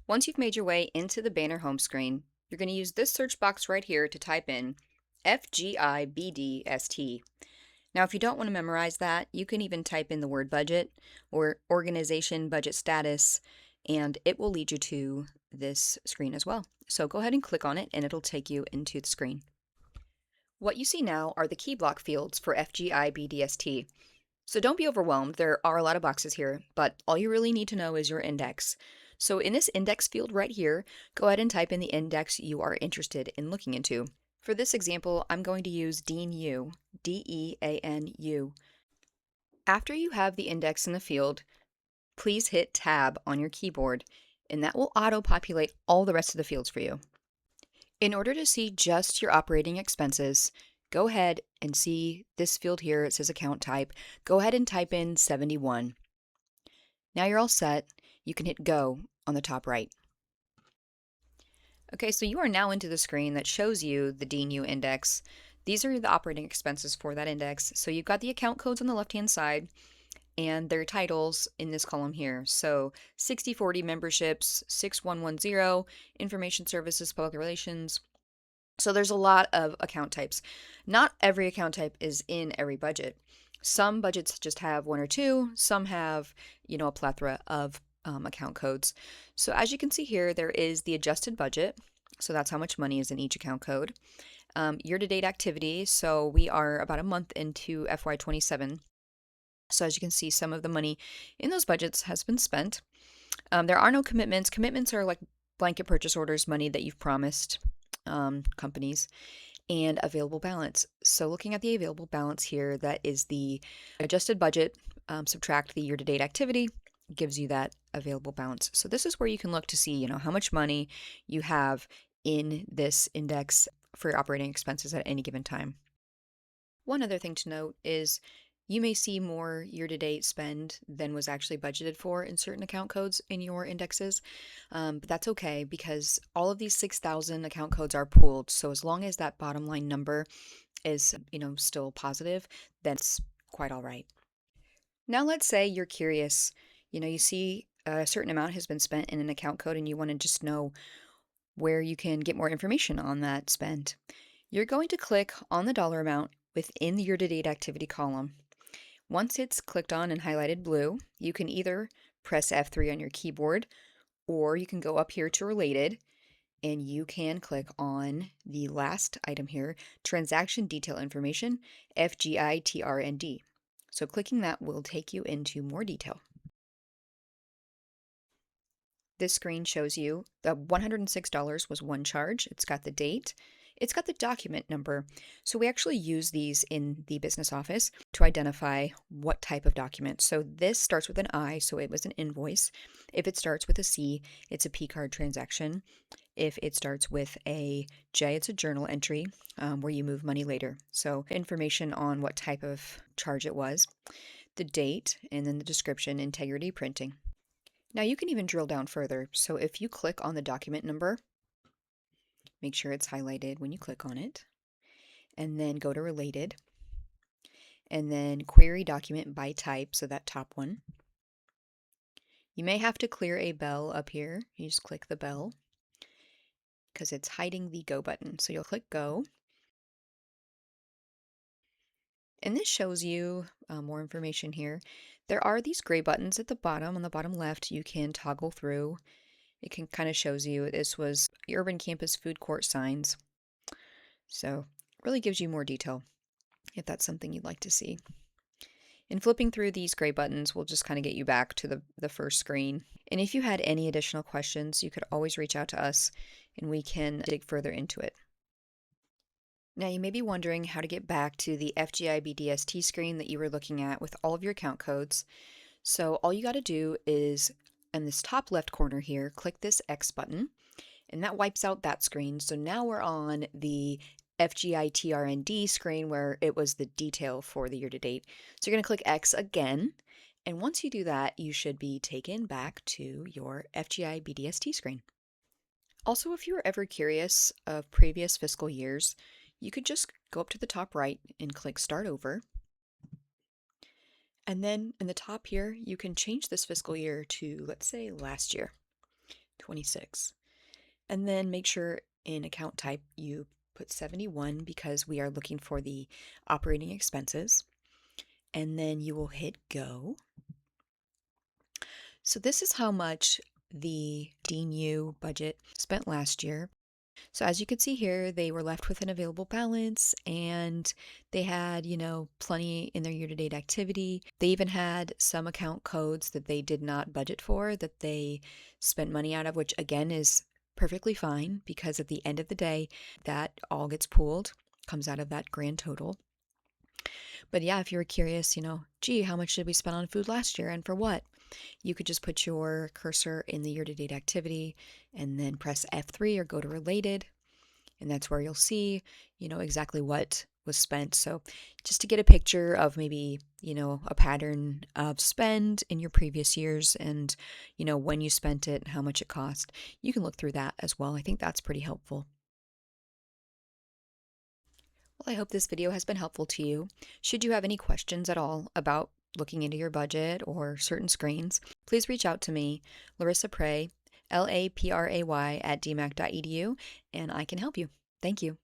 Once you've made your way into the banner home screen, you're going to use this search box right here to type in FGIBDST. Now, if you don't want to memorize that, you can even type in the word budget or organization budget status, and it will lead you to this screen as well. So go ahead and click on it, and it'll take you into the screen. What you see now are the key block fields for FGIBDST. So don't be overwhelmed, there are a lot of boxes here, but all you really need to know is your index. So in this index field right here, go ahead and type in the index you are interested in looking into. For this example, I'm going to use DEANU, D-E-A-N-U. After you have the index in the field, please hit Tab on your keyboard, and that will auto-populate all the rest of the fields for you. In order to see just your operating expenses, go ahead and see this field here. It says account type. Go ahead and type in 71. Now you're all set. You can hit go on the top right. Okay, so you are now into the screen that shows you the DNU index. These are the operating expenses for that index. So you've got the account codes on the left-hand side and their titles in this column here. So 6040 memberships, 6110 information services, public relations. So there's a lot of account types. Not every account type is in every budget. Some budgets just have one or two. Some have, a plethora of account codes. So as you can see here, there is the adjusted budget. So that's how much money is in each account code. Year-to-date activity. So we are about a month into FY27. So as you can see, some of the money in those budgets has been spent. There are no commitments. Commitments are like blanket purchase orders, money that you've promised companies, and available balance. So looking at the available balance here, that is the adjusted budget, subtract the year-to-date activity, gives you that available balance. So this is where you can look to see, how much money you have in this index for your operating expenses at any given time. One other thing to note is you may see more year-to-date spend than was actually budgeted for in certain account codes in your indexes, but that's okay because all of these 6,000 account codes are pooled. So as long as that bottom line number is, still positive, that's quite all right. Now let's say you're curious, you see a certain amount has been spent in an account code and you want to just know where you can get more information on that spend. You're going to click on the dollar amount within the year-to-date activity column. Once it's clicked on and highlighted blue, you can either press F3 on your keyboard, or you can go up here to Related, and you can click on the last item here, Transaction Detail Information, FGITRND. So clicking that will take you into more detail. This screen shows you that $106 was one charge. It's got the date. It's got the document number. So we actually use these in the business office to identify what type of document. So this starts with an I, so it was an invoice. If it starts with a C, it's a P-card transaction. If it starts with a J, it's a journal entry where you move money later. So information on what type of charge it was, the date, and then the description, integrity, printing. Now you can even drill down further. So if you click on the document number, make sure it's highlighted when you click on it, and then go to Related, and then Query Document by Type, so that top one. You may have to clear a bell up here. You just click the bell because it's hiding the Go button. So you'll click Go. And this shows you more information here. There are these gray buttons at the bottom. On the bottom left, you can toggle through. It can kind of shows you this was the urban campus food court signs. So it really gives you more detail if that's something you'd like to see. And flipping through these gray buttons will just kind of get you back to the first screen. And if you had any additional questions, you could always reach out to us and we can dig further into it. Now you may be wondering how to get back to the FGIBDST screen that you were looking at with all of your account codes. So all you got to do is in this top left corner here, click this X button, and that wipes out that screen. So now we're on the FGITRND screen where it was the detail for the year-to-date. So you're going to click X again, and once you do that, you should be taken back to your FGIBDST screen. Also, if you were ever curious of previous fiscal years, you could just go up to the top right and click Start Over. And then in the top here, you can change this fiscal year to, let's say, last year, 26. And then make sure in account type you put 71 because we are looking for the operating expenses. And then you will hit go. So this is how much the DNU budget spent last year. So as you can see here, they were left with an available balance and they had, plenty in their year-to-date activity. They even had some account codes that they did not budget for that they spent money out of, which again is perfectly fine because at the end of the day, that all gets pooled, comes out of that grand total. But yeah, if you were curious, gee, how much did we spend on food last year and for what? You could just put your cursor in the year-to-date activity and then press F3 or go to related. And that's where you'll see, exactly what was spent. So just to get a picture of maybe, a pattern of spend in your previous years and, when you spent it and how much it cost, you can look through that as well. I think that's pretty helpful. Well, I hope this video has been helpful to you. Should you have any questions at all about looking into your budget or certain screens, please reach out to me, Larissa Pray, LAPRAY @dmac.edu, and I can help you. Thank you.